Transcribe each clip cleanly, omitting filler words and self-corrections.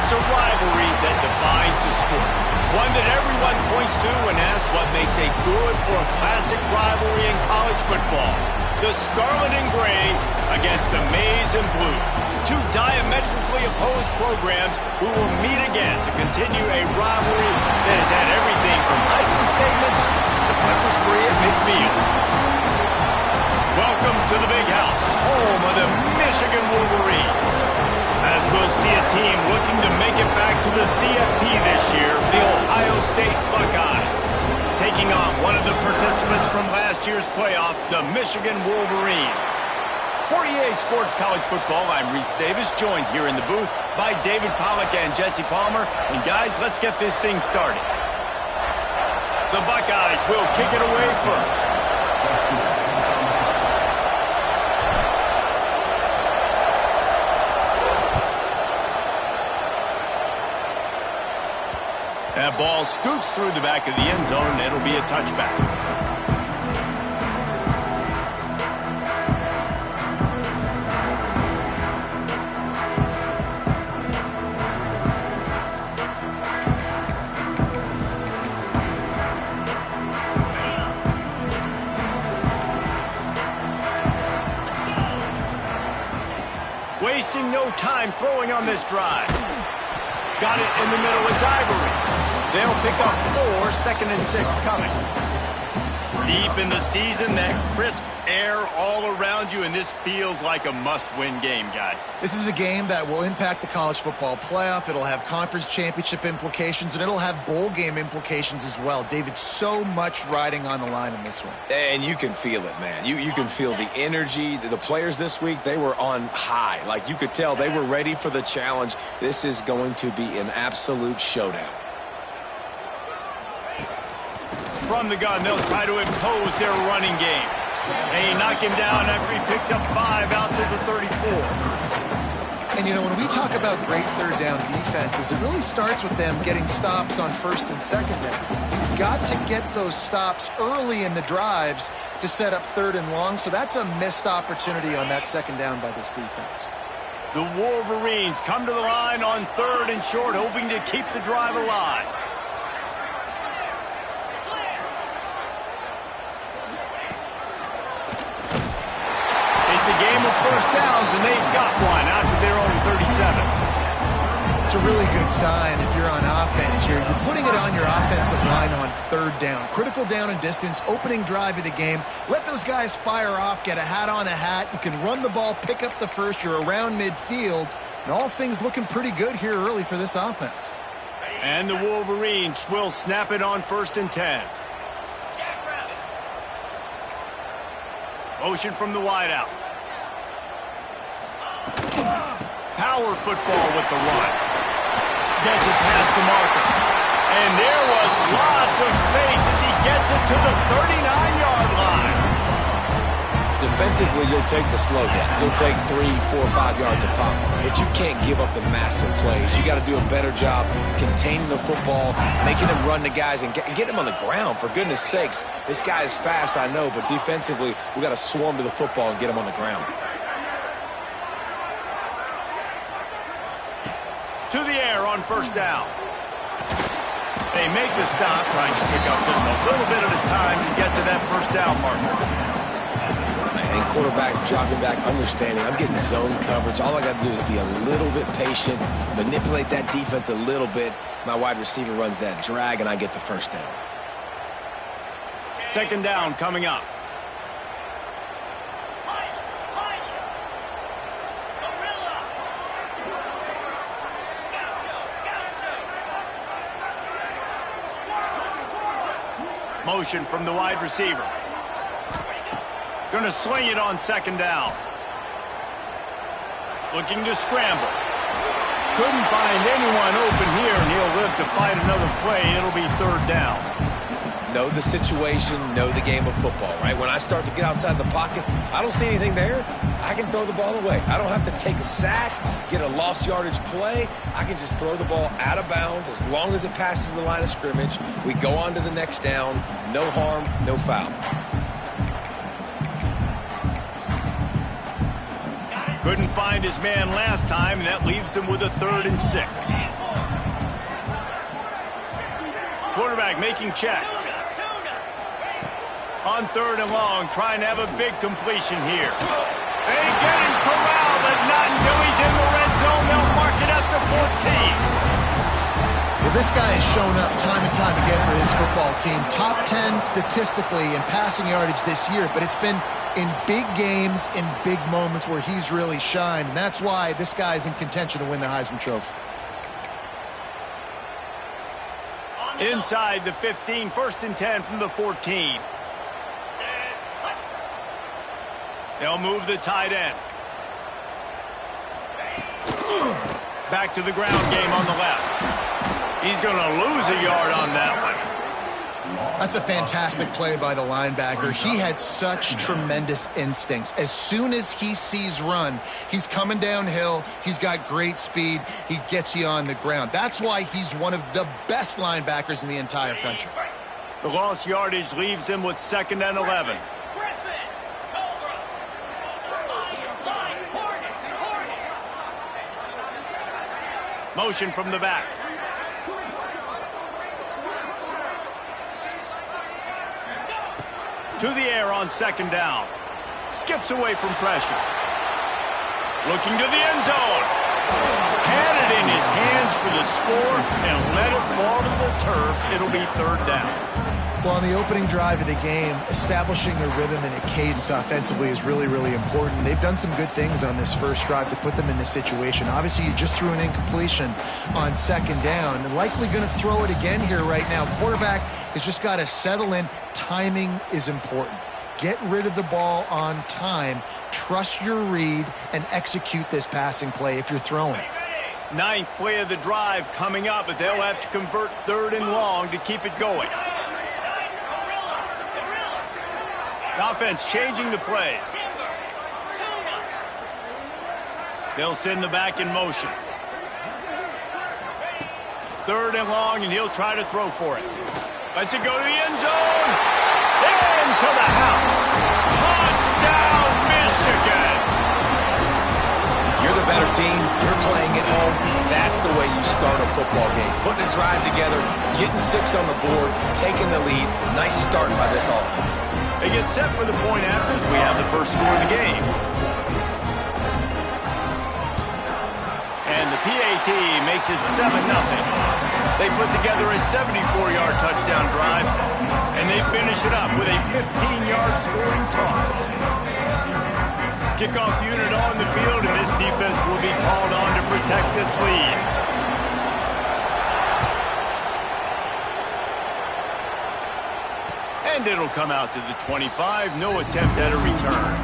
It's a rivalry that defines the sport. One that everyone points to when asked what makes a good or classic rivalry in college football. The Scarlet and Gray against the Maize and Blue. Two diametrically opposed programs who will meet again to continue a rivalry that has had everything from Heisman statements to pepper spray at midfield. Welcome to the Big House, home of the Michigan Wolverines. As we'll see a team looking to make it back to the CFP this year, the Ohio State Buckeyes, taking on one of the participants from last year's playoff, the Michigan Wolverines. For EA Sports College Football, I'm Reese Davis, joined here in the booth by David Pollack and Jesse Palmer. And guys, let's get this thing started. The Buckeyes will kick it away first. That ball scoots through the back of the end zone, and it'll be a touchback. Wasting no time throwing on this drive. Got it in the middle. It's Ivory. They'll pick up 4, 2nd and 6 coming. Deep in the season, that crisp air all around you, and this feels like a must-win game, guys. This is a game that will impact the college football playoff. It'll have conference championship implications, and it'll have bowl game implications as well. David, so much riding on the line in this one. And you can feel it, man. You can feel the energy. The players this week, they were on high. Like, you could tell they were ready for the challenge. This is going to be an absolute showdown. From the gun, they'll try to impose their running game. They knock him down after he picks up 5 out to the 34. And, you know, when we talk about great third down defenses, it really starts with them getting stops on 1st and 2nd down. You've got to get those stops early in the drives to set up 3rd and long, so that's a missed opportunity on that 2nd down by this defense. The Wolverines come to the line on 3rd and short, hoping to keep the drive alive. It's a game of first downs, and they've got one out to their own 37. It's a really good sign if you're on offense here. You're putting it on your offensive line on 3rd down. Critical down and distance, opening drive of the game. Let those guys fire off, get a hat on a hat. You can run the ball, pick up the first. You're around midfield. And all things looking pretty good here early for this offense. And the Wolverines will snap it on 1st and 10. Motion from the wideout. Power football with the run. Gets it past the marker. And there was lots of space as he gets it to the 39-yard line. Defensively, you'll take the slow down. You'll take 3, 4, 5 yards a pop. But you can't give up the massive plays. You got to do a better job containing the football, making him run the guys, and get him on the ground. For goodness sakes, this guy is fast, I know, but defensively, we got to swarm to the football and get him on the ground. To the air on 1st down. They make the stop, trying to pick up just a little bit at a time to get to that 1st down marker. And quarterback dropping back, understanding I'm getting zone coverage. All I got to do is be a little bit patient, manipulate that defense a little bit. My wide receiver runs that drag, and I get the 1st down. 2nd down coming up. Motion from the wide receiver. Going to sling it on 2nd down. Looking to scramble. Couldn't find anyone open here, and he'll live to fight another play. It'll be 3rd down. Know the situation, know the game of football, right? When I start to get outside the pocket, I don't see anything there. I can throw the ball away. I don't have to take a sack, get a lost yardage play. I can just throw the ball out of bounds as long as it passes the line of scrimmage. We go on to the next down. No harm, no foul. Couldn't find his man last time, and that leaves him with a 3rd and 6. Quarterback making checks. On 3rd and long, trying to have a big completion here. They get him corralled, but not until he's in the red zone. They'll mark it at the 14. Well, this guy has shown up time and time again for his football team. Top 10 statistically in passing yardage this year, but it's been in big games, in big moments where he's really shined. And that's why this guy's in contention to win the Heisman Trophy. Inside the 15, 1st and 10 from the 14. They'll move the tight end. Back to the ground game on the left. He's going to lose a yard on that one. That's a fantastic play by the linebacker. He has such tremendous instincts. As soon as he sees run, he's coming downhill. He's got great speed. He gets you on the ground. That's why he's one of the best linebackers in the entire country. The lost yardage leaves him with 2nd and 11. Motion from the back. To the air on 2nd down. Skips away from pressure. Looking to the end zone. Had it in his hands for the score and let it fall to the turf. It'll be 3rd down. Well, on the opening drive of the game, establishing a rhythm and a cadence offensively is really, really important. They've done some good things on this first drive to put them in this situation. Obviously, you just threw an incompletion on 2nd down. And likely going to throw it again here right now. Quarterback has just got to settle in. Timing is important. Get rid of the ball on time. Trust your read and execute this passing play if you're throwing it. 9th play of the drive coming up, but they'll have to convert 3rd and long to keep it going. The offense changing the play. They'll send the back in motion. 3rd and long, and he'll try to throw for it. Lets it go to the end zone. Into the house. Touchdown, Michigan. You're the better team. You're playing at home. That's the way you start a football game. Putting a drive together, getting 6 on the board, taking the lead. Nice start by this offense. They get set for the point after as we have the first score of the game. And the PAT makes it 7-0. They put together a 74-yard touchdown drive, and they finish it up with a 15-yard scoring toss. Kickoff unit on the field, and this defense will be called on to protect this lead. And it'll come out to the 25. No attempt at a return.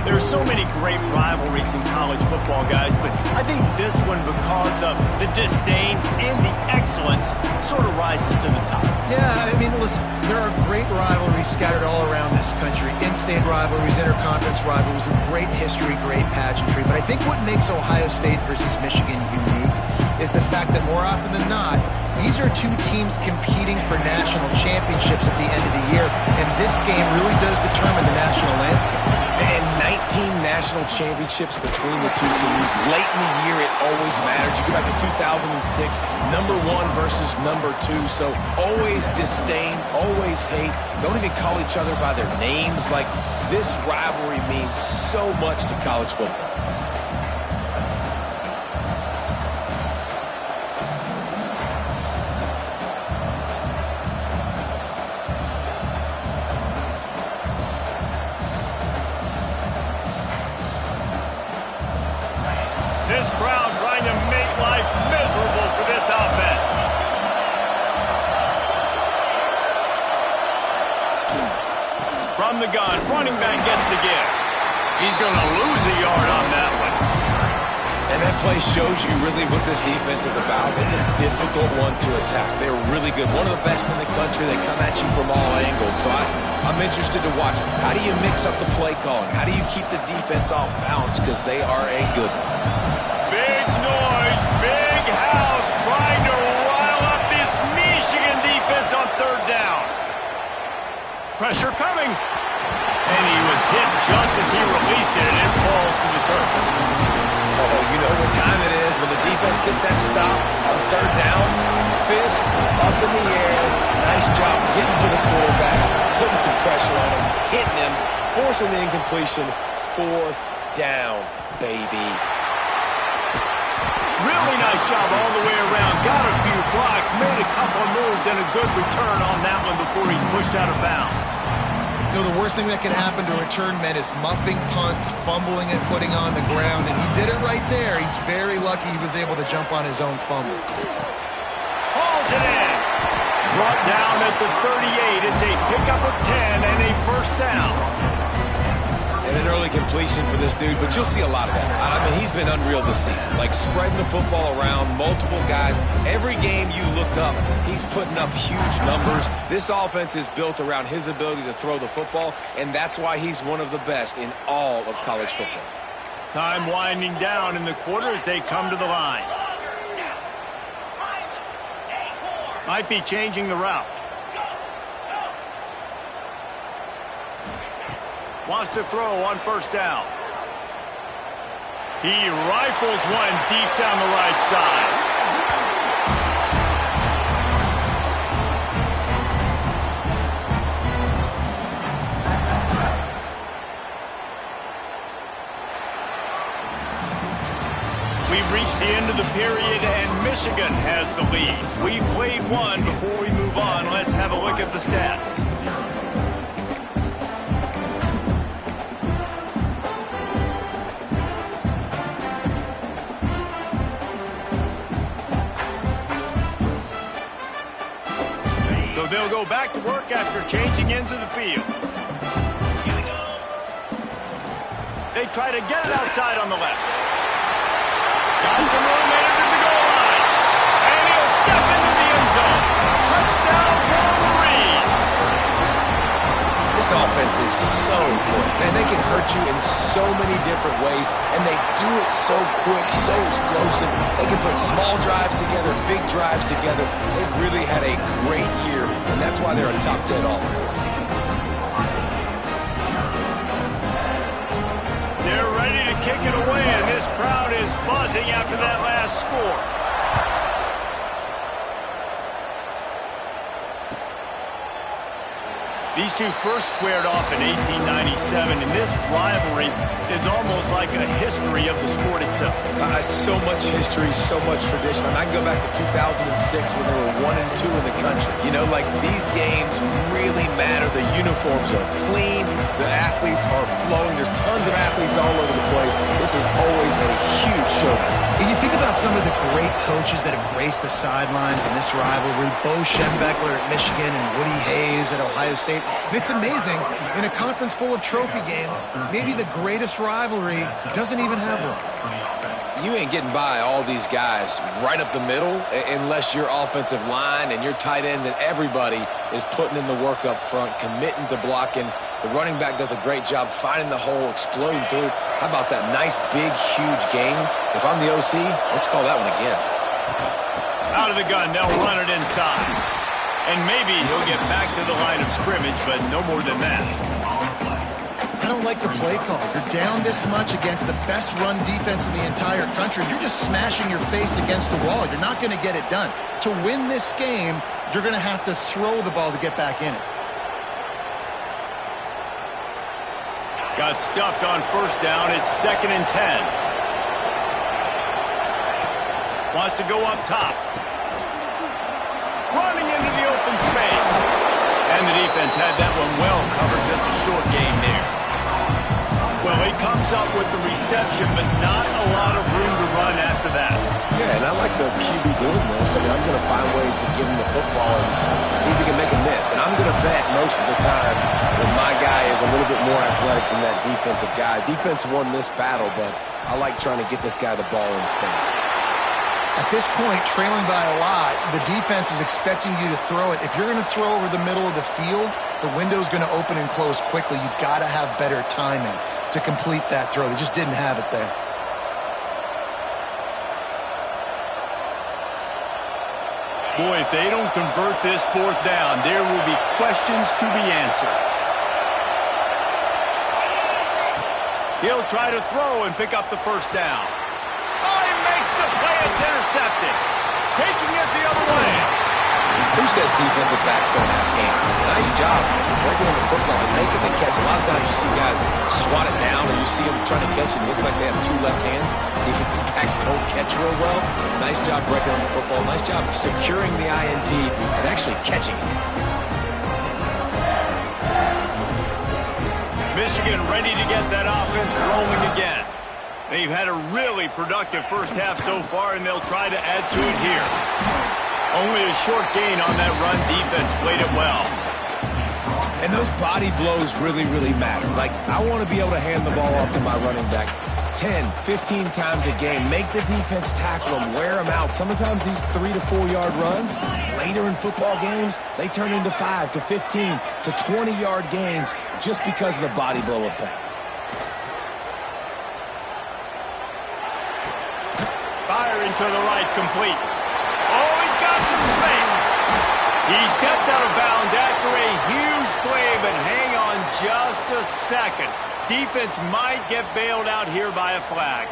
There's so many great rivalries in college football, guys, but I think this one, because of the disdain and the excellence, sort of rises to the top. Yeah, I mean, listen, there are great rivalries scattered all around this country. In-state rivalries, interconference rivalries, and great history, great pageantry. But I think what makes Ohio State versus Michigan unique is the fact that more often than not, these are two teams competing for national championships at the end of the year, and this game really does determine the national landscape. And 19 national championships between the two teams. Late in the year, it always matters. You go back to 2006, number 1 versus number 2. So always disdain, always hate. Don't even call each other by their names. Like, this rivalry means so much to college football. This crowd trying to make life miserable for this offense. From the gun, running back gets to give. He's going to lose a yard on that one. And that play shows you really what this defense is about. It's a difficult one to attack. They're really good. One of the best in the country. They come at you from all angles. So I'm interested to watch. How do you mix up the play calling? How do you keep the defense off balance? Because they are a good one. Big noise, big house, trying to rile up this Michigan defense on 3rd down. Pressure coming. And he was hit just as he released it, and it falls to the turf. up in the air. Nice job getting to the quarterback, putting some pressure on him, hitting him, forcing the incompletion. 4th down, baby. Really nice job all the way around. Got a few blocks, made a couple of moves, and a good return on that one before he's pushed out of bounds. You know, the worst thing that can happen to return men is muffing punts, fumbling it, putting on the ground, and he did it right there. He's very lucky he was able to jump on his own fumble. Hauls it in. Brought down at the 38. It's a pickup of 10 and a 1st down. And an early completion for this dude, but you'll see a lot of that. I mean, he's been unreal this season. Like, spreading the football around, multiple guys. Every game you look up, he's putting up huge numbers. This offense is built around his ability to throw the football, and that's why he's one of the best in all of college football. Time winding down in the quarter as they come to the line. Might be changing the route. Wants to throw on 1st down. He rifles one deep down the right side. We've reached the end of the period, and Michigan has the lead. We've played one. Before we move on, let's have a look at the stats. So they'll go back to work after changing into the field. They try to get it outside on the left. Got some room into the goal line. And he'll step into the end zone. Touchdown, Wolverines. This offense is so good. Man, they can hurt you in so many different ways, and they do it so quick, so explosive. They can put small drives together, big drives together. They've really had a great year, and that's why they're a top 10 offense. They're ready to kick it away, and this crowd is buzzing after that last score. These two first squared off in 1897, and this rivalry is almost like a history of the sport itself. So much history, so much tradition. I can go back to 2006 when they were 1 and 2 in the country. You know, like, these games really matter. The uniforms are clean. The athletes are flowing. There's tons of athletes all over the place. This is always a huge showdown. And you think about some of the great coaches that have graced the sidelines in this rivalry. Bo Schembechler at Michigan and Woody Hayes at Ohio State. And it's amazing, in a conference full of trophy games, maybe the greatest rivalry doesn't even have one. You ain't getting by all these guys right up the middle unless your offensive line and your tight ends and everybody is putting in the work up front, committing to blocking. The running back does a great job finding the hole, exploding through. How about that nice, big, huge game? If I'm the OC, let's call that one again. Out of the gun, they'll run it inside. And maybe he'll get back to the line of scrimmage, but no more than that. I don't like the play call. You're down this much against the best run defense in the entire country. You're just smashing your face against the wall. You're not going to get it done. To win this game, you're going to have to throw the ball to get back in it. Got stuffed on 1st down. It's 2nd and 10. Wants to go up top. Running into the open space. And the defense had that one well covered. Just a short game there. Well, he comes up with the reception, but not a lot of room to run after that. Yeah, and I like the QB doing this. I mean, I'm going to find ways to give him the football and see if he can make a miss. And I'm going to bet most of the time that my guy is a little bit more athletic than that defensive guy. Defense won this battle, but I like trying to get this guy the ball in space. At this point, trailing by a lot, the defense is expecting you to throw it. If you're going to throw over the middle of the field, the window's going to open and close quickly. You've got to have better timing to complete that throw. They just didn't have it there. Boy, if they don't convert this 4th down, there will be questions to be answered. He'll try to throw and pick up the 1st down. Oh, he makes the play. It's intercepted. Taking it the other way. Who says defensive backs don't have hands? Nice job breaking on the football and making the catch. A lot of times you see guys swat it down or you see them trying to catch it. It looks like they have two left hands. Defensive backs don't catch real well. Nice job breaking on the football. Nice job securing the INT and actually catching it. Michigan ready to get that offense rolling again. They've had a really productive first half so far, and they'll try to add to it here. Only a short gain on that run. Defense played it well. And those body blows really, really matter. Like, I want to be able to hand the ball off to my running back 10, 15 times a game. Make the defense tackle them, wear them out. Sometimes these 3 to 4 yard runs, later in football games, they turn into 5 to 15 to 20 yard gains just because of the body blow effect. Firing to the right, complete. Oh, he's got some space. He steps out of bounds after a huge play, but hang on just a second. Defense might get bailed out here by a flag.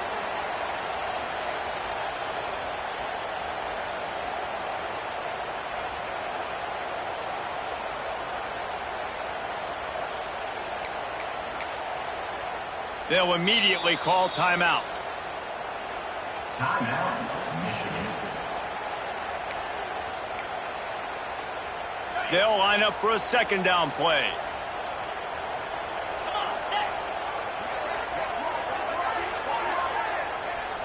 They'll immediately call timeout. Timeout, Michigan. They'll line up for a second down play.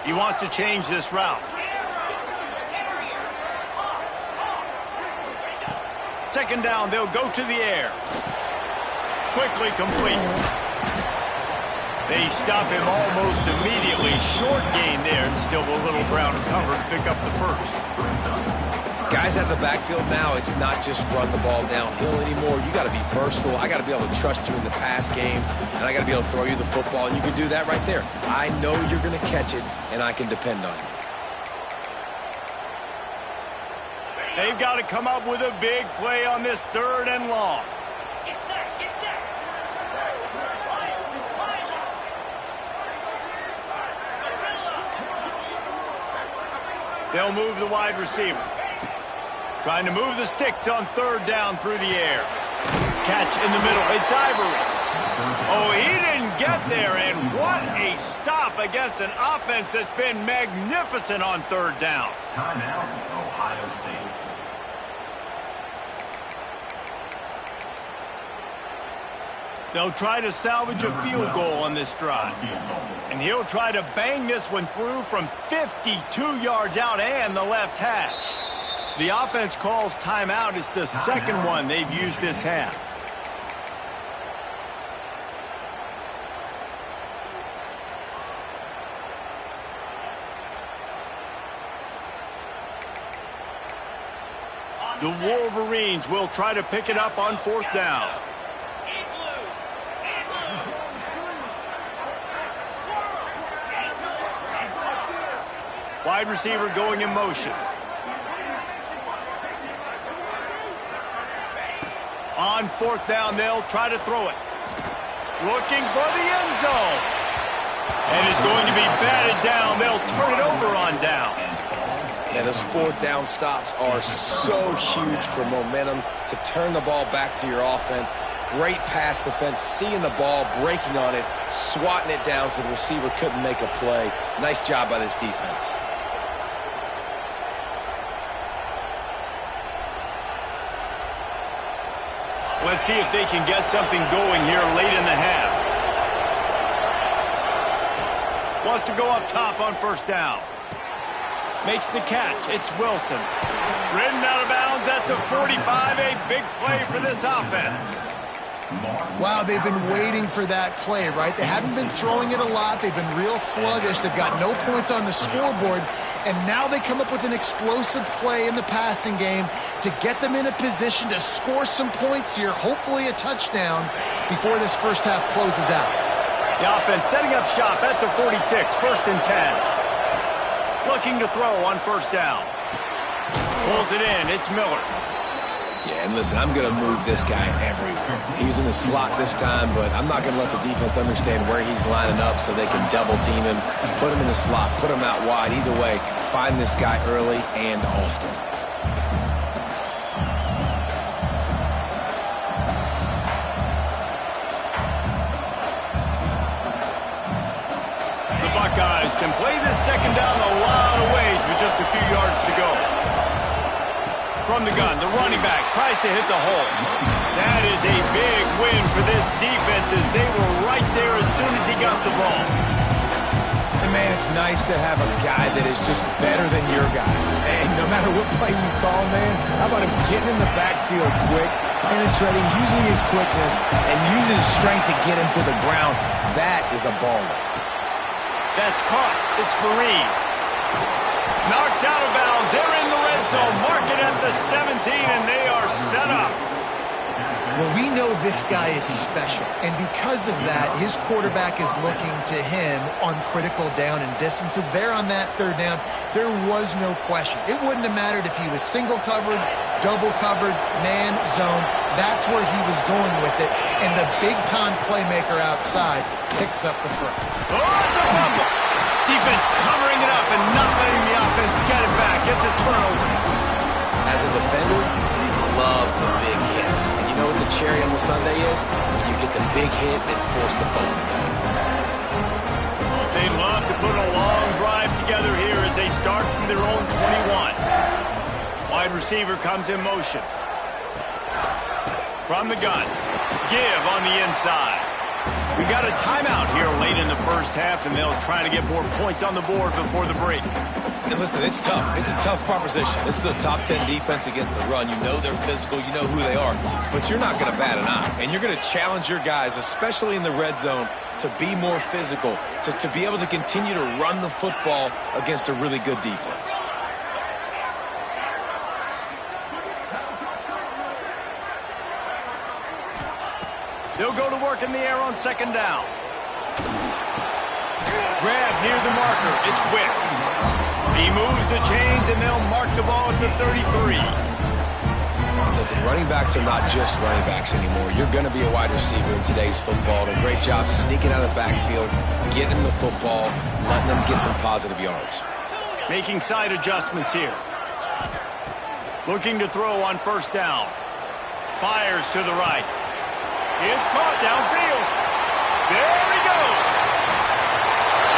He wants to change this route. Second down, they'll go to the air. Quickly complete. They stop him almost immediately. Short gain there, and still a little ground cover to pick up the first. Guys at the backfield now, it's not just run the ball downhill anymore. You got to be versatile. I got to be able to trust you in the pass game, and I got to be able to throw you the football, and you can do that right there. I know you're going to catch it, and I can depend on you. They've got to come up with a big play on this third and long. Get set, get set. They'll move the wide receiver. Trying to move the sticks on third down through the air. Catch in the middle. It's Ivory. Oh, he didn't get there, and what a stop against an offense that's been magnificent on third down. Timeout, Ohio State. They'll try to salvage a field goal on this drive. And he'll try to bang this one through from 52 yards out and the left hash. The offense calls timeout. It's the second one they've used this half. The Wolverines will try to pick it up on fourth down. Wide receiver going in motion. On fourth down, they'll try to throw it. Looking for the end zone. And it's going to be batted down. They'll turn it over on downs. Man, those fourth down stops are so huge for momentum to turn the ball back to your offense. Great pass defense, seeing the ball, breaking on it, swatting it down so the receiver couldn't make a play. Nice job by this defense. Let's see if they can get something going here late in the half. Wants to go up top on first down. Makes the catch. It's Wilson. Ridden out of bounds at the 45. A big play for this offense. Wow, they've been waiting for that play, right? They haven't been throwing it a lot. They've been real sluggish. They've got no points on the scoreboard. And now they come up with an explosive play in the passing game to get them in a position to score some points here, hopefully a touchdown, before this first half closes out. The offense setting up shop at the 46, first and 10. Looking to throw on first down. Pulls it in. It's Miller. Yeah, and listen, I'm going to move this guy everywhere. He was in the slot this time, but I'm not going to let the defense understand where he's lining up so they can double team him, put him in the slot, put him out wide. Either way, find this guy early and often. can play this second down a lot of ways with just a few yards to go. From the gun, the running back tries to hit the hole. That is a big win for this defense as they were right there as soon as he got the ball. And man, it's nice to have a guy that is just better than your guys. And no matter what play you call, man, how about him getting in the backfield quick, penetrating, using his quickness, and using his strength to get him to the ground. That is a baller. That's caught. It's Fareed. Knocked out of bounds. They're in the red zone. Mark it at the 17, and they are set up. Well, we know this guy is special, and because of that, his quarterback is looking to him on critical down and distances. There on that third down, there was no question. It wouldn't have mattered if he was single covered, double covered, man, zone. That's where he was going with it, and the big-time playmaker outside picks up the front. Oh, it's a fumble. Defense covering it up and not letting the offense get it back. It's a turnover. As a defender, you love the big hits. And you know what the cherry on the sundae is? When you get the big hit and force the fumble. They love to put a long drive together here as they start from their own 21. Wide receiver comes in motion. From the gun. Give on the inside. We got a timeout here late in the first half, and they'll try to get more points on the board before the break. And listen, it's tough. It's a tough proposition. This is the top 10 defense against the run. You know they're physical. You know who they are. But you're not going to bat an eye. And you're going to challenge your guys, especially in the red zone, to be more physical, to be able to continue to run the football against a really good defense. They'll go to work in the air on second down. Grab near the marker. It's Wicks. He moves the chains, and they'll mark the ball at the 33. Listen, running backs are not just running backs anymore. You're going to be a wide receiver in today's football. And a great job sneaking out of the backfield, getting them the football, letting them get some positive yards. Making side adjustments here. Looking to throw on first down. Fires to the right. It's caught downfield. There he goes.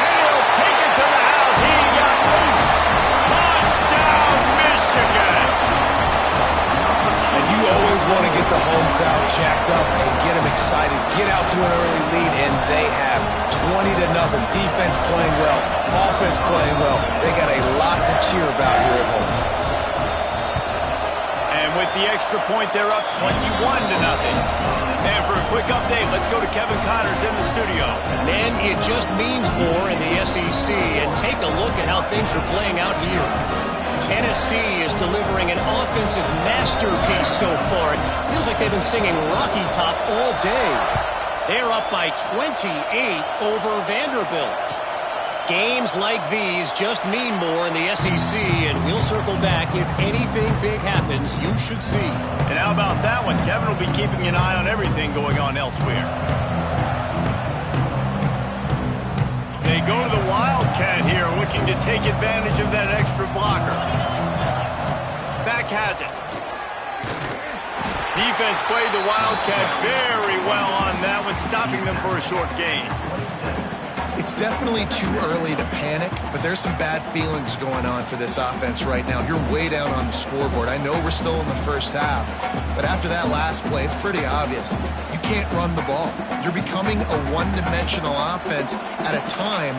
And he'll take it to the house. He got loose. Touchdown, Michigan. And you always want to get the home crowd jacked up and get them excited. Get out to an early lead, and they have 20-0. Defense playing well. Offense playing well. They got a lot to cheer about here at home. And with the extra point, they're up 21-0. And for a quick update, let's go to Kevin Connors in the studio. Man, it just means more in the SEC. And take a look at how things are playing out here. Tennessee is delivering an offensive masterpiece so far. It feels like they've been singing Rocky Top all day. They're up by 28 over Vanderbilt. Games like these just mean more in the SEC, and we'll circle back. If anything big happens, you should see. And how about that one? Kevin will be keeping an eye on everything going on elsewhere. They go to the Wildcat here, looking to take advantage of that extra blocker. Back has it. Defense played the Wildcat very well on that one, stopping them for a short gain. It's definitely too early to panic, but there's some bad feelings going on for this offense right now. You're way down on the scoreboard. I know we're still in the first half, but after that last play, it's pretty obvious. You can't run the ball. You're becoming a one-dimensional offense at a time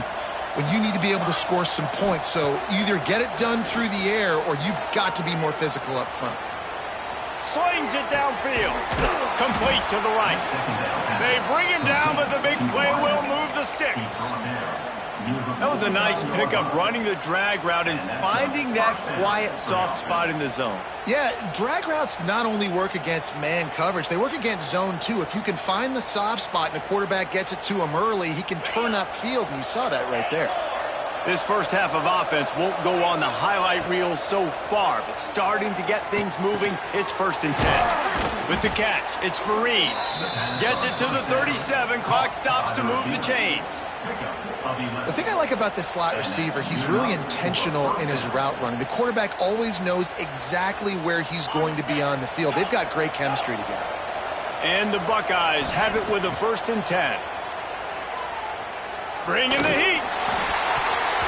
when you need to be able to score some points. So either get it done through the air or you've got to be more physical up front. Slings it downfield. Complete to the right. They bring him down, but the big play will move the sticks. That was a nice pickup, running the drag route and finding that quiet, soft spot in the zone. Yeah, drag routes not only work against man coverage, they work against zone too. If you can find the soft spot and the quarterback gets it to him early, he can turn upfield, and you saw that right there. This first half of offense won't go on the highlight reel so far, but starting to get things moving, it's 1st and 10. With the catch, it's Fareed. Gets it to the 37. Clock stops to move the chains. The thing I like about this slot receiver, he's really intentional in his route running. The quarterback always knows exactly where he's going to be on the field. They've got great chemistry together. And the Buckeyes have it with a 1st and 10. Bringing the heat.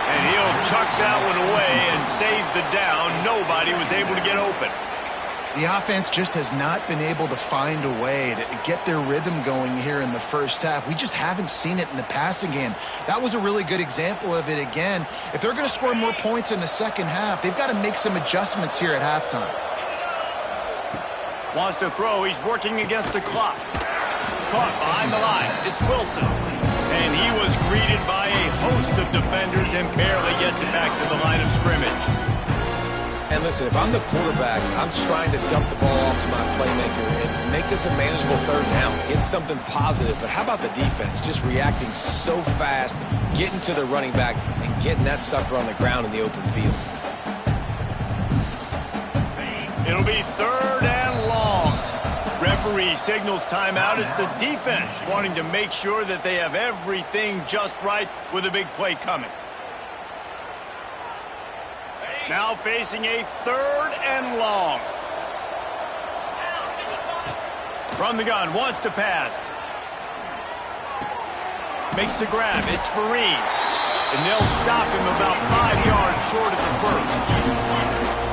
And he'll chuck that one away and save the down. Nobody was able to get open. The offense just has not been able to find a way to get their rhythm going here in the first half. We just haven't seen it in the passing game. That was a really good example of it again. If they're going to score more points in the second half, they've got to make some adjustments here at halftime. Wants to throw. He's working against the clock. Caught behind the line. It's Wilson. And he was greeted by a host of defenders and barely gets it back to the line of scrimmage. And listen, if I'm the quarterback, I'm trying to dump the ball off to my playmaker and make this a manageable third down. Get something positive. But how about the defense? Just reacting so fast, getting to the running back, and getting that sucker on the ground in the open field. It'll be third and long. Referee signals timeout. It's the defense wanting to make sure that they have everything just right with a big play coming. Now facing a third and long. From the gun, wants to pass. Makes the grab, it's Fareed. And they'll stop him about 5 yards short of the first.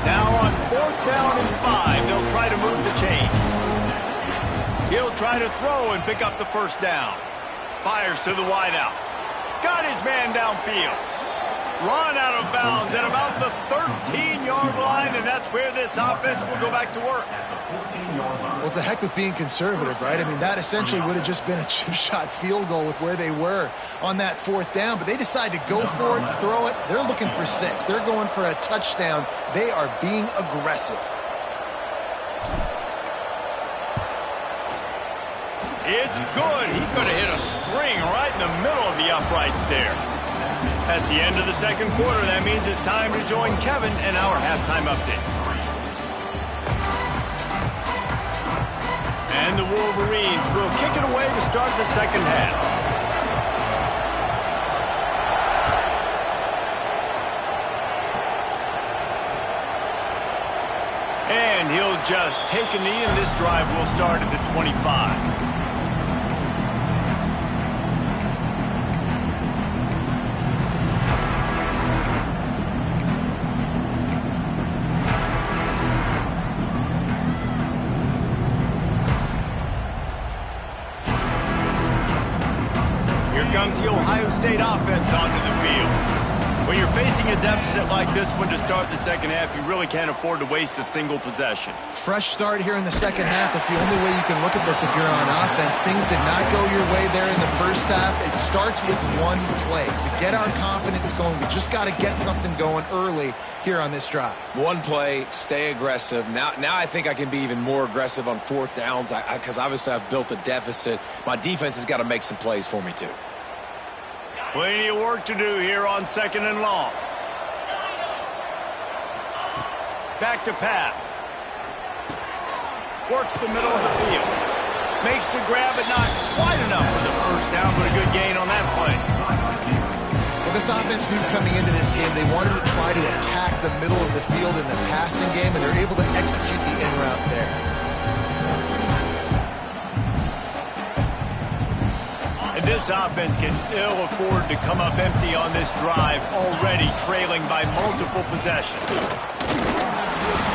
Now on fourth down and 5, they'll try to move the chains. He'll try to throw and pick up the first down. Fires to the wideout. Got his man downfield. Run out of bounds at about the 13-yard line, and that's where this offense will go back to work. Well, it's a heck with being conservative, right? I mean, that essentially would have just been a chip-shot field goal with where they were on that fourth down, but they decide to go for it, throw it. They're looking for 6. They're going for a touchdown. They are being aggressive. It's good. He could have hit a string right in the middle of the uprights there. That's the end of the second quarter. That means it's time to join Kevin and our halftime update. And the Wolverines will kick it away to start the second half. And he'll just take a knee, and this drive will start at the 25. Comes the Ohio State offense onto the field. When you're facing a deficit like this one to start the second half, you really can't afford to waste a single possession. Fresh start here in the second half. That's the only way you can look at this if you're on offense. Things did not go your way there in the first half. It starts with one play. To get our confidence going, we just got to get something going early here on this drive. One play, stay aggressive. Now I think I can be even more aggressive on fourth downs because obviously I've built a deficit. My defense has got to make some plays for me too. Plenty of work to do here on second and long. Back to pass. Works the middle of the field. Makes the grab, but not quite enough for the first down, but a good gain on that play. Well, this offense knew coming into this game they wanted to try to attack the middle of the field in the passing game, and they're able to execute the in route there. And this offense can ill afford to come up empty on this drive, already trailing by multiple possessions.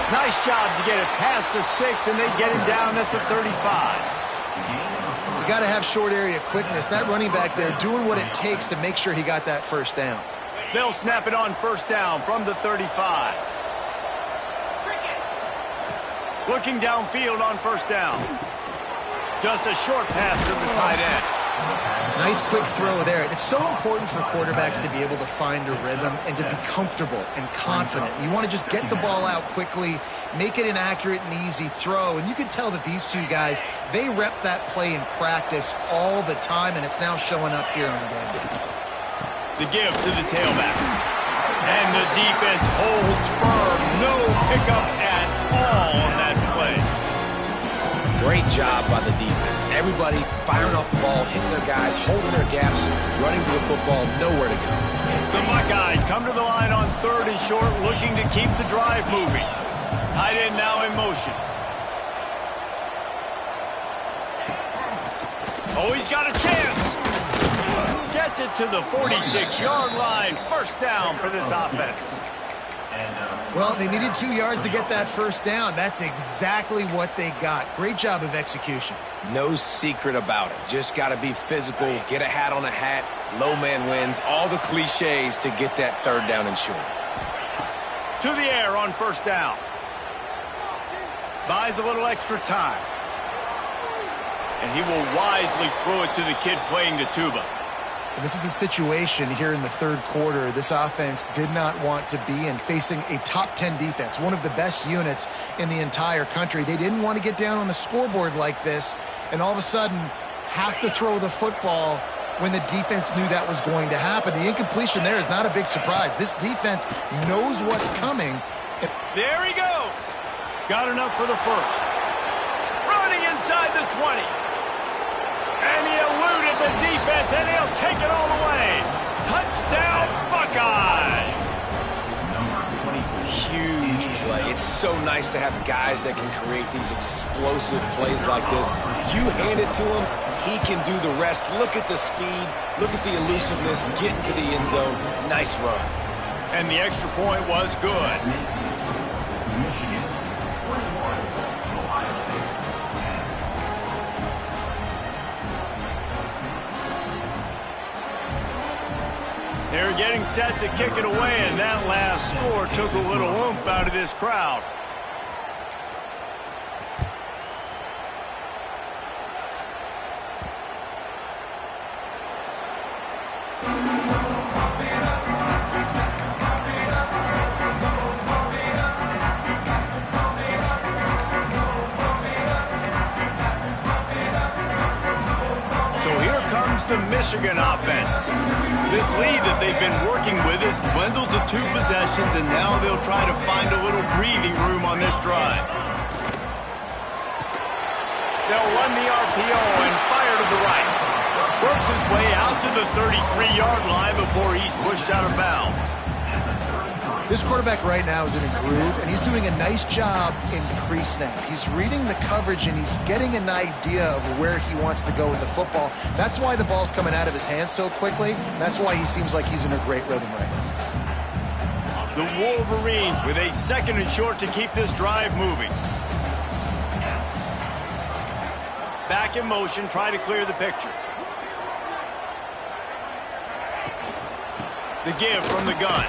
Nice job to get it past the sticks, and they get him down at the 35. You got to have short area quickness. That running back there doing what it takes to make sure he got that first down. They'll snap it on first down from the 35. Looking downfield on first down. Just a short pass to the tight end. Nice quick throw there. It's so important for quarterbacks to be able to find a rhythm and to be comfortable and confident. You want to just get the ball out quickly, make it an accurate and easy throw. And you can tell that these two guys, they rep that play in practice all the time, and it's now showing up here on game day. The give to the tailback. And the defense holds firm. No pickup at all on that play. Great job by the defense. Everybody firing off the ball, hitting their guys, holding their gaps, running to the football, nowhere to go. The Buckeyes come to the line on third and short, looking to keep the drive moving. Tight end now in motion. Oh, he's got a chance. Gets it to the 46-yard line. First down for this offense. Well, they needed 2 yards to get that first down. That's exactly what they got. Great job of execution. No secret about it. Just got to be physical, get a hat on a hat, low man wins, all the cliches to get that third down and short. To the air on first down. Buys a little extra time. And he will wisely throw it to the kid playing the tuba. This is a situation here in the third quarter this offense did not want to be in, facing a top 10 defense, one of the best units in the entire country. They didn't want to get down on the scoreboard like this and all of a sudden have to throw the football when the defense knew that was going to happen. The incompletion there is not a big surprise. This defense knows what's coming. There he goes. Got enough for the first. Running inside the 20. And he eluded the defense, and he'll take it all the way. Touchdown, Buckeyes! Huge play. It's so nice to have guys that can create these explosive plays like this. You hand it to him, he can do the rest. Look at the speed, look at the elusiveness, get into the end zone. Nice run. And the extra point was good. Michigan 21, Ohio State 10. They're getting set to kick it away, and that last score took a little oomph out of this crowd. The Michigan offense. This lead that they've been working with has dwindled to 2 possessions, and now they'll try to find a little breathing room on this drive. They'll run the RPO and fire to the right. Works his way out to the 33-yard line before he's pushed out of bounds. This quarterback right now is in a groove, and he's doing a nice job in pre-snap. He's reading the coverage, and he's getting an idea of where he wants to go with the football. That's why the ball's coming out of his hands so quickly. That's why he seems like he's in a great rhythm right now. The Wolverines with a 2nd and short to keep this drive moving. Back in motion, try to clear the picture. The give from the gun.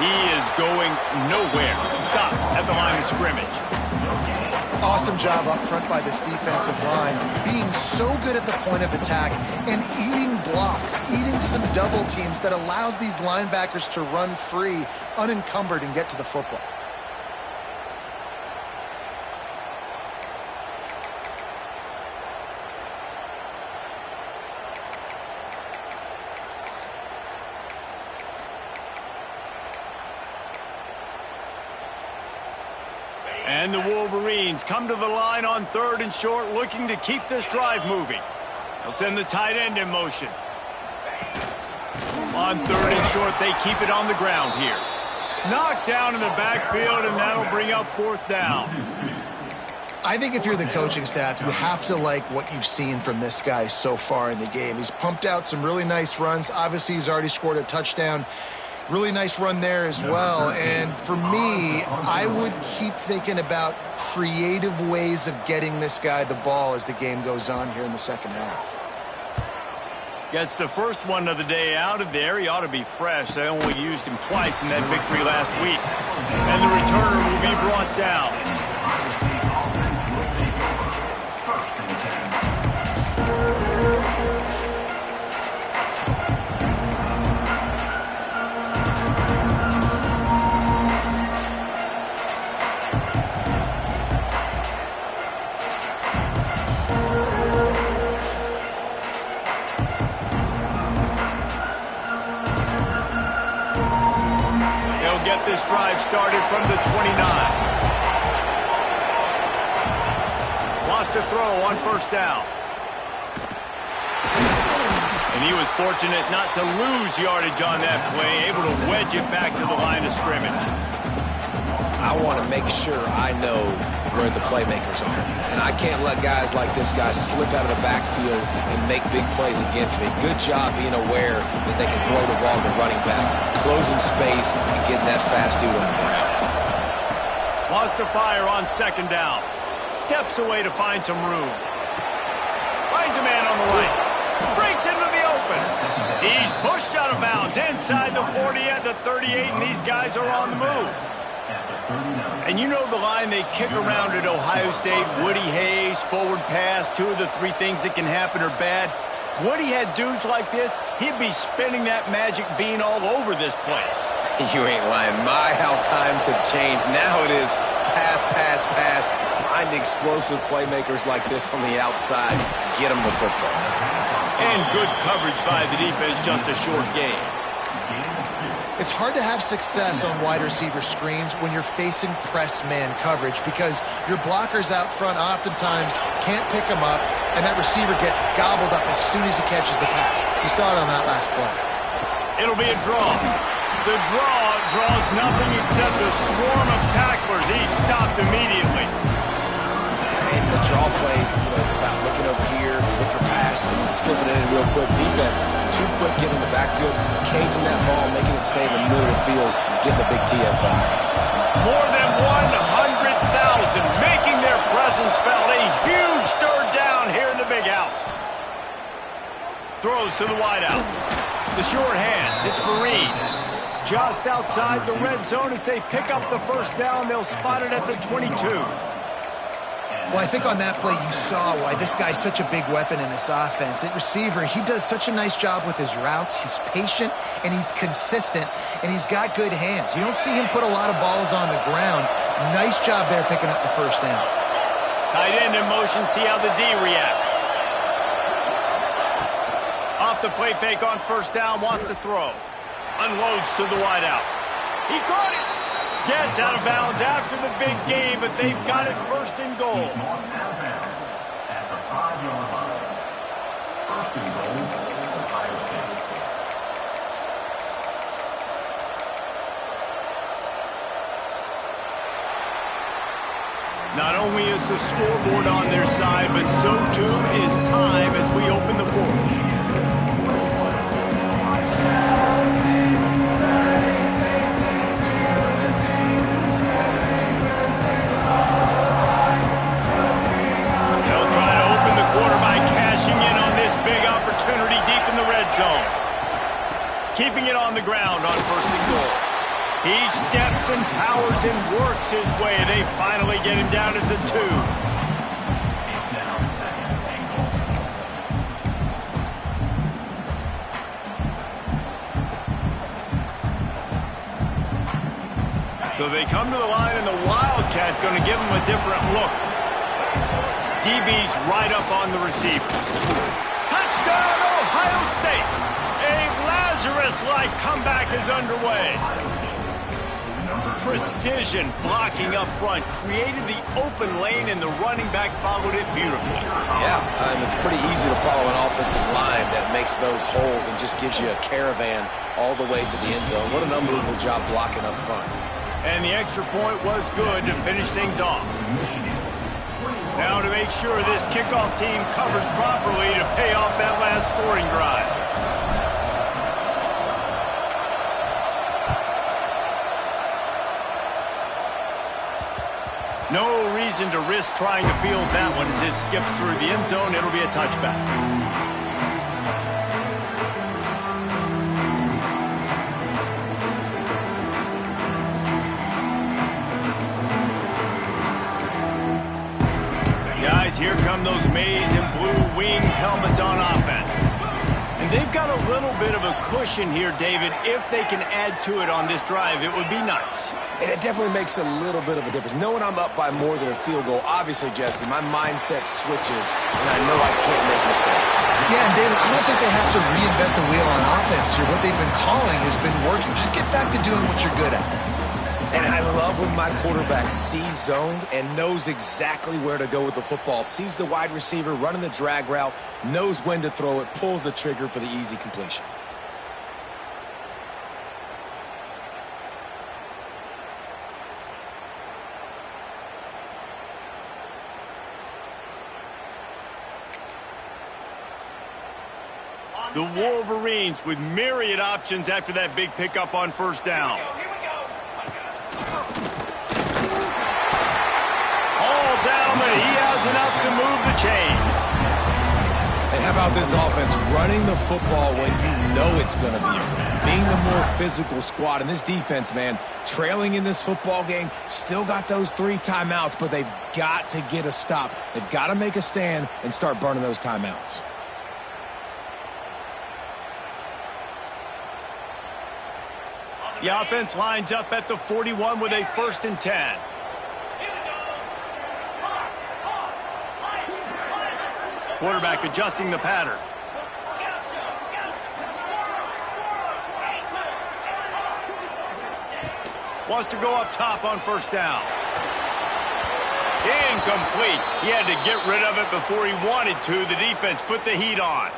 He is going nowhere. Stop at the line of scrimmage. Awesome job up front by this defensive line, being so good at the point of attack and eating blocks, eating some double teams that allows these linebackers to run free, unencumbered, and get to the football. And the Wolverines come to the line on 3rd and short, looking to keep this drive moving. They'll send the tight end in motion. On 3rd and short, they keep it on the ground here. Knocked down in the backfield, and that'll bring up 4th down. I think if you're the coaching staff, you have to like what you've seen from this guy so far in the game. He's pumped out some really nice runs. Obviously, he's already scored a touchdown. Really nice run there as well. And for me, I would keep thinking about creative ways of getting this guy the ball as the game goes on here in the second half. Gets the first one of the day out of there. He ought to be fresh. They only used him twice in that victory last week. And the returner will be brought down. Get this drive started from the 29. Lost a throw on 1st down. And he was fortunate not to lose yardage on that play, able to wedge it back to the line of scrimmage. I want to make sure I know where the playmakers are. And I can't let guys like this guy slip out of the backfield and make big plays against me. Good job being aware that they can throw the ball to the running back, closing space, and getting that fast dude on the ground. Wants to fire on second down. Steps away to find some room. Finds a man on the right. Breaks into the open. He's pushed out of bounds inside the 40 at the 38, and these guys are on the move. And you know the line they kick around at Ohio State, Woody Hayes, forward pass, 2 of the 3 things that can happen are bad. Woody had dudes like this, he'd be spinning that magic bean all over this place. You ain't lying. My, how times have changed. Now it is pass, pass, pass. Find explosive playmakers like this on the outside. Get them the football. And good coverage by the defense, just a short gain. It's hard to have success on wide receiver screens when you're facing press man coverage because your blockers out front oftentimes can't pick them up, and that receiver gets gobbled up as soon as he catches the pass. You saw it on that last play. It'll be a draw. The draw draws nothing except a swarm of tacklers. He's stopped immediately. And the draw play, it's about looking over here, look for pass, and then slipping it in real quick. Defense, too quick getting in the backfield, caging that ball, making it stay in the middle of the field, getting the big TFL. More than 100,000 making their presence felt. A huge third down here in the big house. Throws to the wideout. The short hands, it's Fareed. Just outside the red zone. If they pick up the first down, they'll spot it at the 22. Well, I think on that play you saw why this guy's such a big weapon in this offense. At receiver, he does such a nice job with his routes. He's patient, and he's consistent, and he's got good hands. You don't see him put a lot of balls on the ground. Nice job there picking up the first down. Tight end in motion, see how the D reacts. Off the play fake on first down, wants to throw. Unloads to the wideout. He caught it. Gets out of bounds after the big game, but they've got it first and goal. At the 5-yard line. First and goal, Ohio State. Not only is the scoreboard on their side, but so too is time as we open the fourth. Keeping it on the ground on first and goal. He steps and powers and works his way. They finally get him down at the 2. It's now second and goal. So they come to the line, and the Wildcat going to give him a different look. DB's right up on the receivers. Touchdown, Ohio State! A Lazarus-like comeback is underway. Precision blocking up front created the open lane, and the running back followed it beautifully. Yeah, it's pretty easy to follow an offensive line that makes those holes and just gives you a caravan all the way to the end zone. What an unbelievable job blocking up front. And the extra point was good to finish things off. Now to make sure this kickoff team covers properly to pay off that last scoring drive. No reason to risk trying to field that one as it skips through the end zone. It'll be a touchback. Guys, here come those maize and blue winged helmets on offense. And they've got a little bit of a cushion here, David. If they can add to it on this drive, it would be nice. And it definitely makes a little bit of a difference. Knowing I'm up by more than a field goal, obviously, Jesse, my mindset switches, and I know I can't make mistakes. Yeah, and David, I don't think they have to reinvent the wheel on offense here. What they've been calling has been working. Just get back to doing what you're good at. And I love when my quarterback sees zoned and knows exactly where to go with the football. Sees the wide receiver running the drag route, knows when to throw it, pulls the trigger for the easy completion. The Wolverines with myriad options after that big pickup on first down. All down, but he has enough to move the chains. And how about this offense running the football when you know it's going to be a win? Being the more physical squad. And this defense, man, trailing in this football game, still got those 3 timeouts, but they've got to get a stop. They've got to make a stand and start burning those timeouts. The offense lines up at the 41 with a 1st and 10. Quarterback adjusting the pattern. Wants to go up top on first down. Incomplete. He had to get rid of it before he wanted to. The defense put the heat on.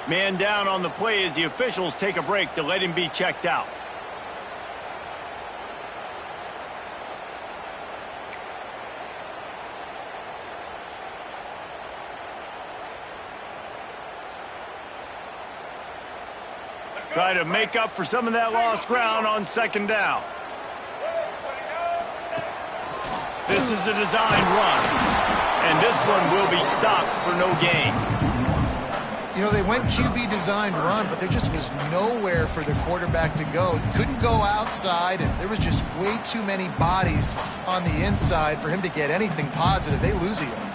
Man down on the play as the officials take a break to let him be checked out. Try to make up for some of that lost ground on 2nd down. This is a designed run, and this one will be stopped for no gain. You know, they went QB designed run, but there just was nowhere for the quarterback to go. He couldn't go outside, and there was just way too many bodies on the inside for him to get anything positive. They lose a yard.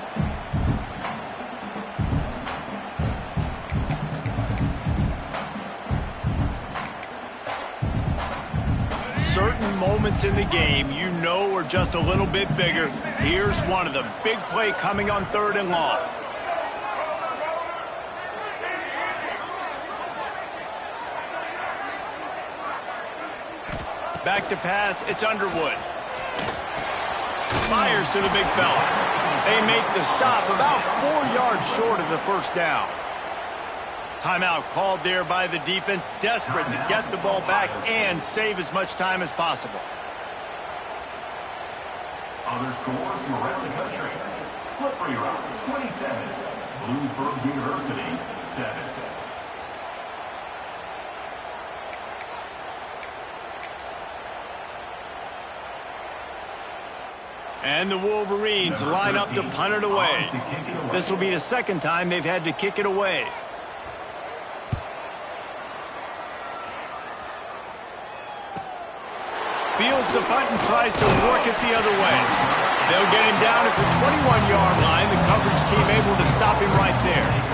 Certain moments in the game you know are just a little bit bigger. Here's one of them. Big play coming on 3rd and long. Back to pass, it's Underwood. Fires to the big fella. They make the stop about 4 yards short of the 1st down. Timeout called there by the defense, desperate to get the ball back and save as much time as possible. Other scores from around the country. Slippery Rock, 27. Bloomsburg University, 7. And the Wolverines line up to punt it away. This will be the 2nd time they've had to kick it away. Fields the punt and tries to work it the other way. They'll get him down at the 21-yard line. The coverage team able to stop him right there.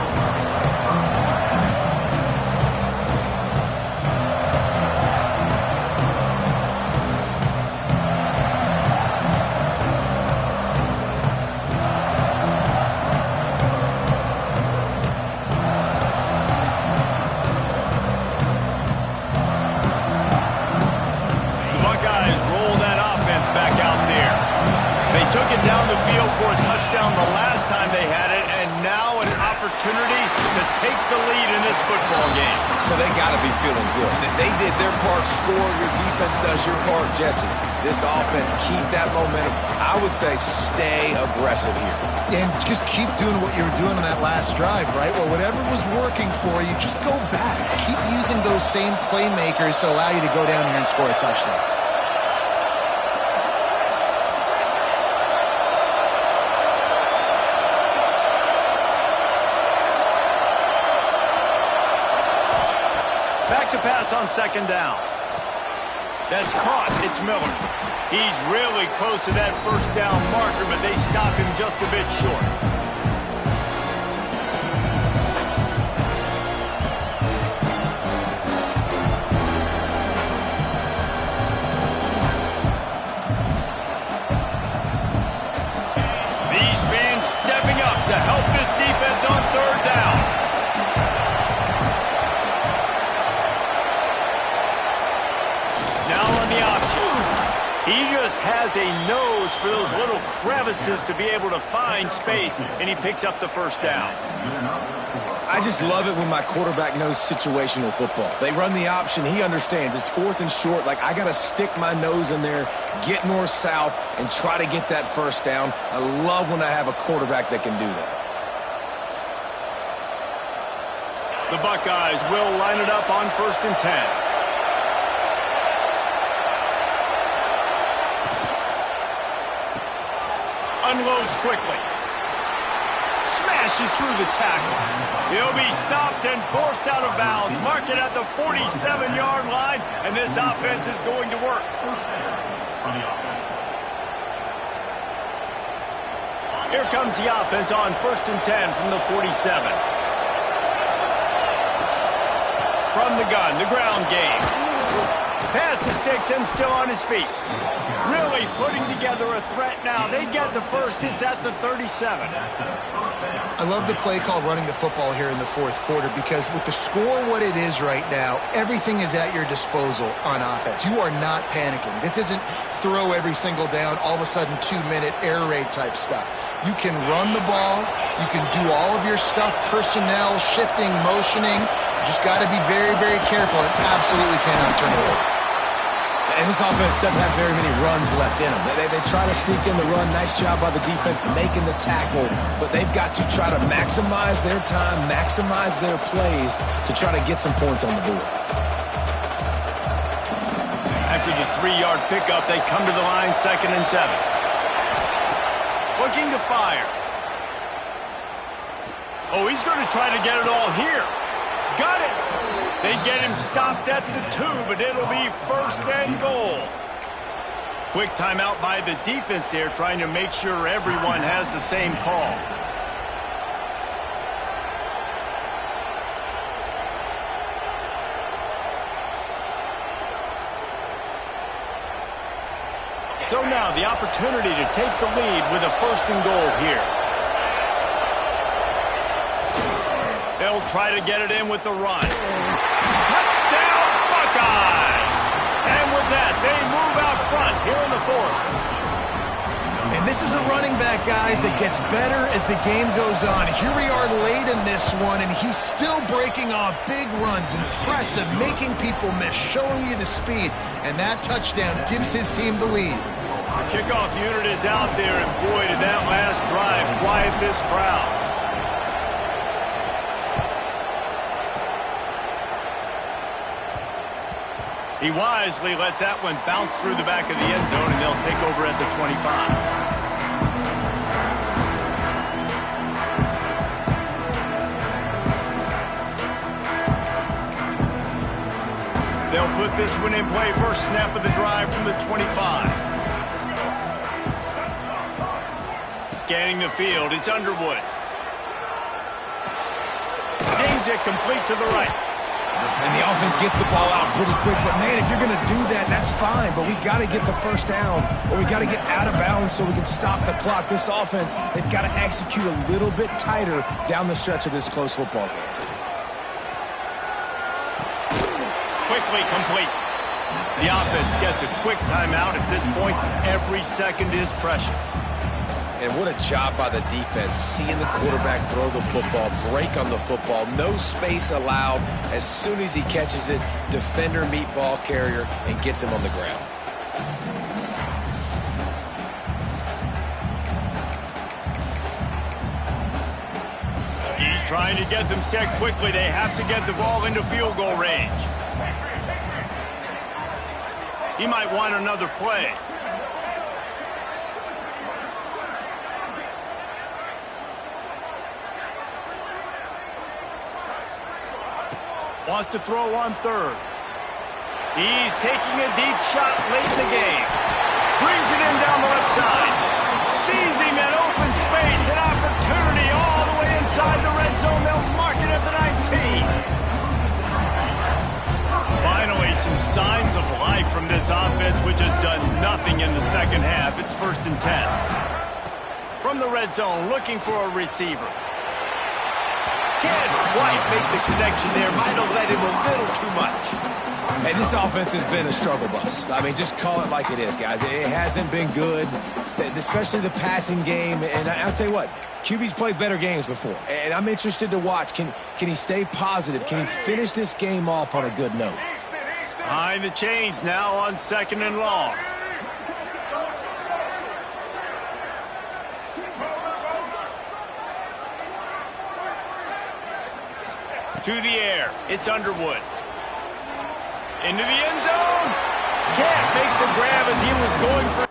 Took it down the field for a touchdown the last time they had it, and now an opportunity to take the lead in this football game. So they got to be feeling good. They did their part, score. Your defense does your part, Jesse. This offense, keep that momentum. I would say stay aggressive here. And just keep doing what you were doing on that last drive, right? Well, whatever was working for you, just go back. Keep using those same playmakers to allow you to go down here and score a touchdown. Back to pass on 2nd down. That's caught. It's Miller. He's really close to that 1st down marker, but they stop him just a bit short. These fans stepping up to help this defense on 3rd down. He just has a nose for those little crevices to be able to find space, and he picks up the 1st down. I just love it when my quarterback knows situational football. They run the option. He understands. It's 4th and short. Like, I got to stick my nose in there, get north-south, and try to get that 1st down. I love when I have a quarterback that can do that. The Buckeyes will line it up on 1st and 10. Unloads quickly. Smashes through the tackle. He'll be stopped and forced out of bounds. Mark it at the 47-yard line, and this offense is going to work. Here comes the offense on 1st and 10 from the 47. From the gun, the ground game. Pass the sticks and still on his feet. Really putting together a threat now. They get the first. It's at the 37. I love the play called running the football here in the 4th quarter because with the score what it is right now, everything is at your disposal on offense. You are not panicking. This isn't throw every single down, all of a sudden 2-minute air raid type stuff. You can run the ball. You can do all of your stuff, personnel, shifting, motioning. You just got to be very, very careful and absolutely cannot turn it over. And this offense doesn't have very many runs left in them. They try to sneak in the run. Nice job by the defense making the tackle. But they've got to try to maximize their time, maximize their plays to try to get some points on the board. After the 3-yard pickup, they come to the line 2nd and 7. Looking to fire. Oh, he's going to try to get it all here. Got it. They get him stopped at the 2, but it'll be 1st and goal. Quick timeout by the defense there, trying to make sure everyone has the same call. So now the opportunity to take the lead with a 1st and goal here. They'll try to get it in with the run. Touchdown, Buckeyes! And with that, they move out front here in the 4th. And this is a running back, guys, that gets better as the game goes on. Here we are late in this one, and he's still breaking off big runs. Impressive, making people miss, showing you the speed. And that touchdown gives his team the lead. The kickoff unit is out there, and boy, did that last drive quiet this crowd. He wisely lets that one bounce through the back of the end zone, and they'll take over at the 25. They'll put this one in play. First snap of the drive from the 25. Scanning the field, it's Underwood. Zings it complete to the right. And the offense gets the ball out pretty quick. But, man, if you're going to do that, that's fine. But we got to get the first down, or we got to get out of bounds so we can stop the clock. This offense, they've got to execute a little bit tighter down the stretch of this close football game. Quickly complete. The offense gets a quick timeout. At this point, every second is precious. And what a job by the defense, seeing the quarterback throw the football, break on the football, no space allowed. As soon as he catches it, defender meet ball carrier and gets him on the ground. He's trying to get them set quickly. They have to get the ball into field goal range. He might want another play. Wants to throw on 3rd. He's taking a deep shot late in the game. Brings it in down the left side. Seizing an open space, an opportunity all the way inside the red zone. They'll mark it at the 19. Finally, some signs of life from this offense, which has done nothing in the second half. It's 1st and 10. From the red zone, looking for a receiver. Can't quite make the connection there. Might have let him a little too much. Hey, this offense has been a struggle bus. I mean, just call it like it is, guys. It hasn't been good, especially the passing game. And I'll tell you what, QB's played better games before. And I'm interested to watch. Can he stay positive? Can he finish this game off on a good note? Behind the chains now on 2nd and long. To the air. It's Underwood. Into the end zone. Can't make the grab as he was going for...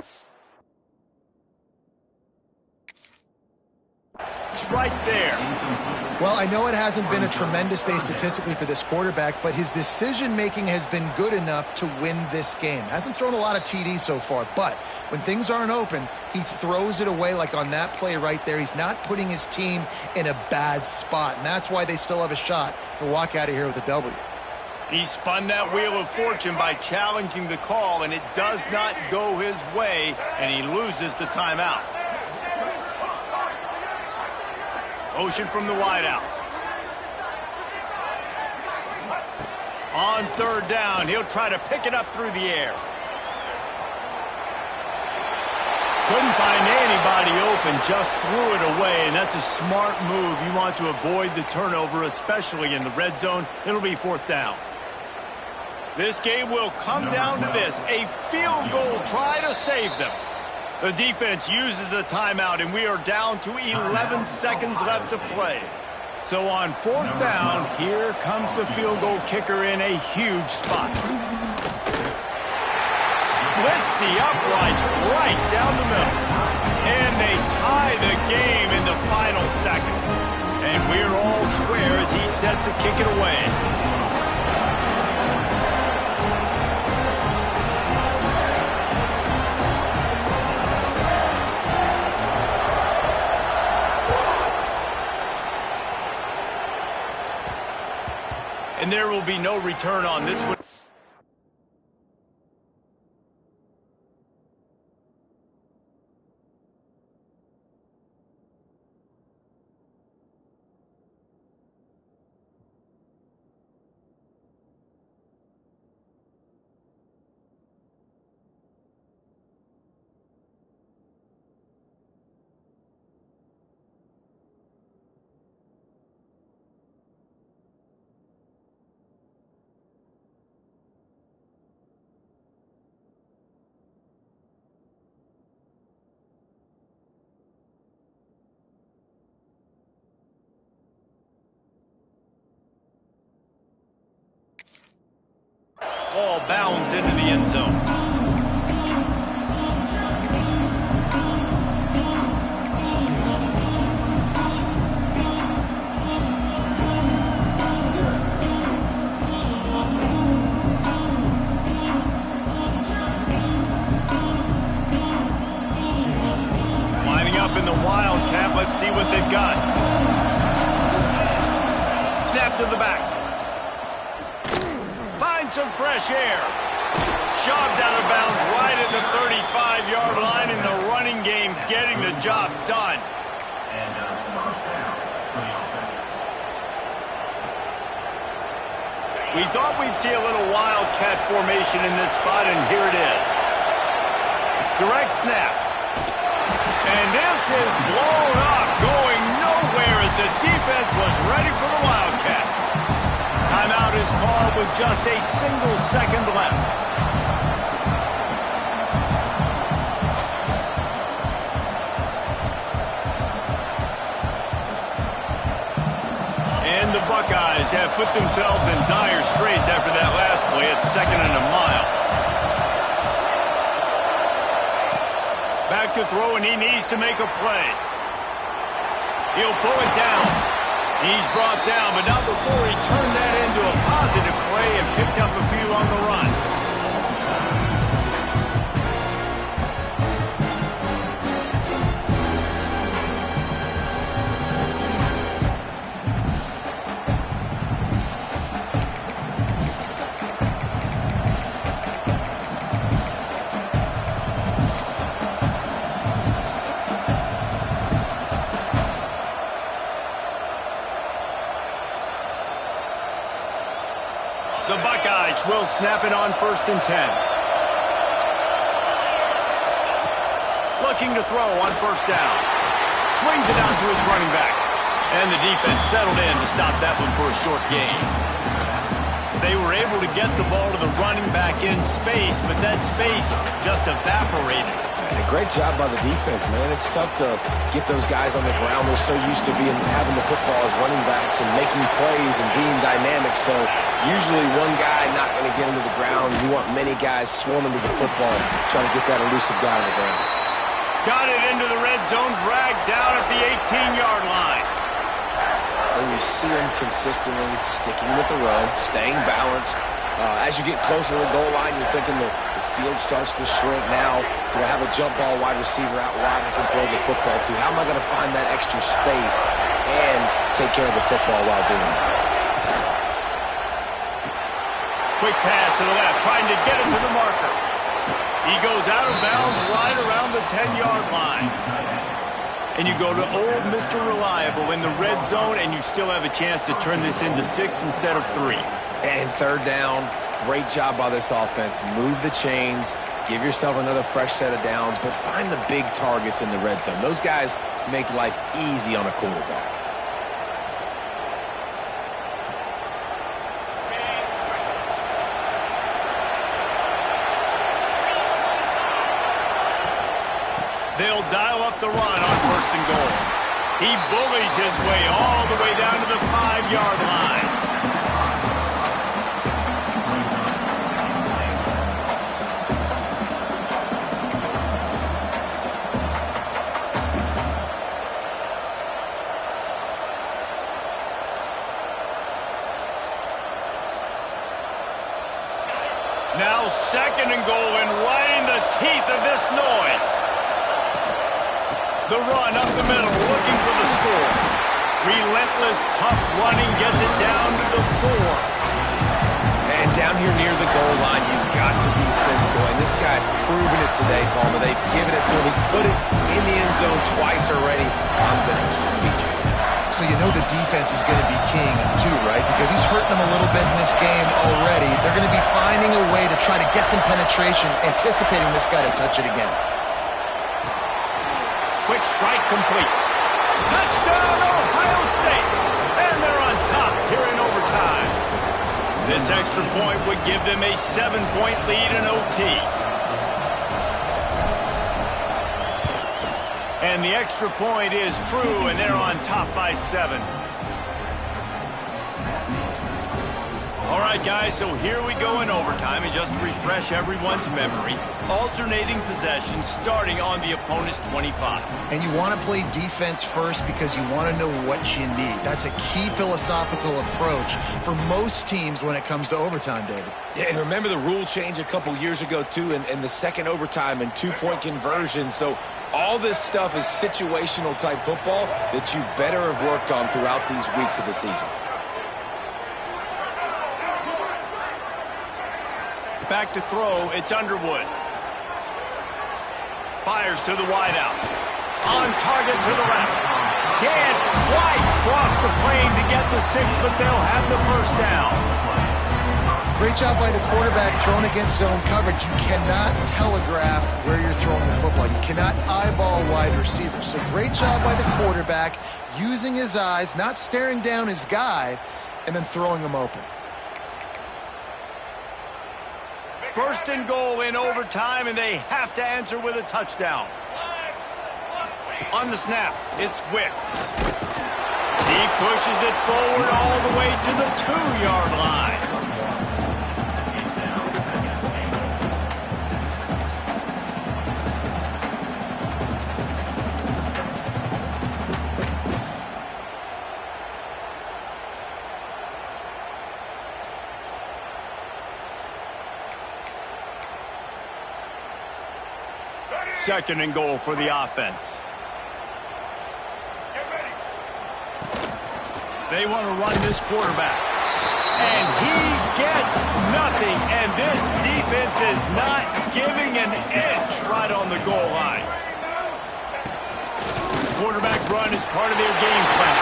It's right there. Well, I know it hasn't been a tremendous day statistically for this quarterback, but his decision-making has been good enough to win this game. Hasn't thrown a lot of TDs so far, but when things aren't open, he throws it away like on that play right there. He's not putting his team in a bad spot, and that's why they still have a shot to walk out of here with a W. He spun that wheel of fortune by challenging the call, and it does not go his way, and he loses the timeout. Motion from the wideout. On third down, he'll try to pick it up through the air. Couldn't find anybody open, just threw it away, and that's a smart move. You want to avoid the turnover, especially in the red zone. It'll be fourth down. This game will come down to this, a field goal try to save them. The defense uses a timeout, and we are down to 11 seconds left to play. So on fourth down, here comes the field goal kicker in a huge spot. Splits the uprights right down the middle. And they tie the game in the final seconds. And we're all square as he's set to kick it away. And there will be no return on this one. Ball bounds into the end zone. Lining up in the Wildcat. Let's see what they've got. Snap to the back. Some fresh air. Shoved out of bounds right at the 35-yard line in the running game, getting the job done. And first down for the offense. We thought we'd see a little Wildcat formation in this spot, and here it is. Direct snap. And this is blown up, going nowhere as the defense was ready for the Wildcat. Timeout is called with just a single second left. And the Buckeyes have put themselves in dire straits after that last play at 2nd and a mile. Back to throw, and he needs to make a play. He'll pull it down. He's brought down, but not before he turned that into a positive play and picked up a few on the run. The Buckeyes will snap it on 1st and 10. Looking to throw on 1st down. Swings it out to his running back. And the defense settled in to stop that one for a short gain. They were able to get the ball to the running back in space, but that space just evaporated. And a great job by the defense, man. It's tough to get those guys on the ground. They're so used to having the football as running backs and making plays and being dynamic. So usually one guy not going to get into the ground. You want many guys swarming to the football, trying to get that elusive guy on the ground. Got it into the red zone, dragged down at the 18-yard line. And you see him consistently sticking with the run, staying balanced. As you get closer to the goal line, you're thinking the field starts to shrink now. Do I have a jump ball wide receiver out wide I can throw the football to? How am I going to find that extra space and take care of the football while doing it? Quick pass to the left, trying to get it to the marker. He goes out of bounds right around the 10-yard line. And you go to old Mr. Reliable in the red zone, and you still have a chance to turn this into 6 instead of 3. And third down, great job by this offense. Move the chains, give yourself another fresh set of downs, but find the big targets in the red zone. Those guys make life easy on a quarterback. They'll dial up the run on 1st and goal. He bullies his way all the way down to the 5-yard line. Now 2nd and goal, and right in the teeth of this noise. The run up the middle, looking for the score. Relentless, tough running gets it down to the 4. And down here near the goal line, you've got to be physical. And this guy's proven it today, Palmer. They've given it to him. He's put it in the end zone twice already. I'm going to keep featuring him. So you know the defense is going to be king, too, right? Because he's hurting them a little bit in this game already. They're going to be finding a way to try to get some penetration, anticipating this guy to touch it again. Quick strike complete. Touchdown, Ohio State. And they're on top here in overtime. This extra point would give them a 7-point lead in OT. And the extra point is true, and they're on top by 7. All right, guys, so here we go in overtime, and just to refresh everyone's memory, alternating possession starting on the opponent's 25. And you want to play defense first because you want to know what you need. That's a key philosophical approach for most teams when it comes to overtime, David. Yeah, and remember the rule change a couple years ago, too, in the second overtime and 2-point conversion. So all this stuff is situational type football that you better have worked on throughout these weeks of the season. Back to throw, it's Underwood. Fires to the wideout. On target to the left. Can't quite cross the plane to get the 6, but they'll have the 1st down. Great job by the quarterback throwing against zone coverage. You cannot telegraph where you're throwing the football. You cannot eyeball wide receivers. So great job by the quarterback using his eyes, not staring down his guy, and then throwing him open. 1st and goal in overtime, and they have to answer with a touchdown. On the snap, it's Wicks. He pushes it forward all the way to the 2-yard line. Second and goal for the offense. They want to run this quarterback. And he gets nothing. And this defense is not giving an inch right on the goal line. Quarterback run is part of their game plan.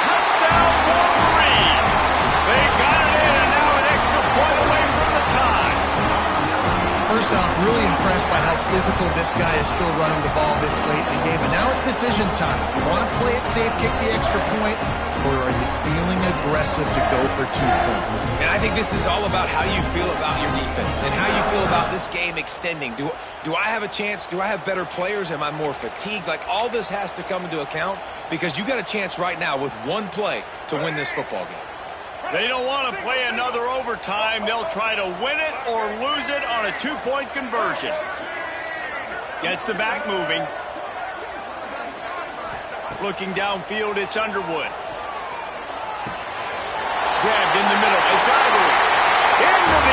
Touchdown, Wolverines! They got it in, and now an extra point away from the tie. First First off, really impressed by how physical this guy is still running the ball this late in the game. And now it's decision time. You want to play it safe, kick the extra point, or are you feeling aggressive to go for 2 points? And I think this is all about how you feel about your defense and how you feel about this game extending. Do I have a chance? Do I have better players? Am I more fatigued? Like, all this has to come into account because you got a chance right now with one play to win this football game. They don't want to play another overtime. They'll try to win it or lose it on a 2-point conversion. Gets the back moving. Looking downfield, it's Underwood. Grabbed in the middle. It's Ivory. Into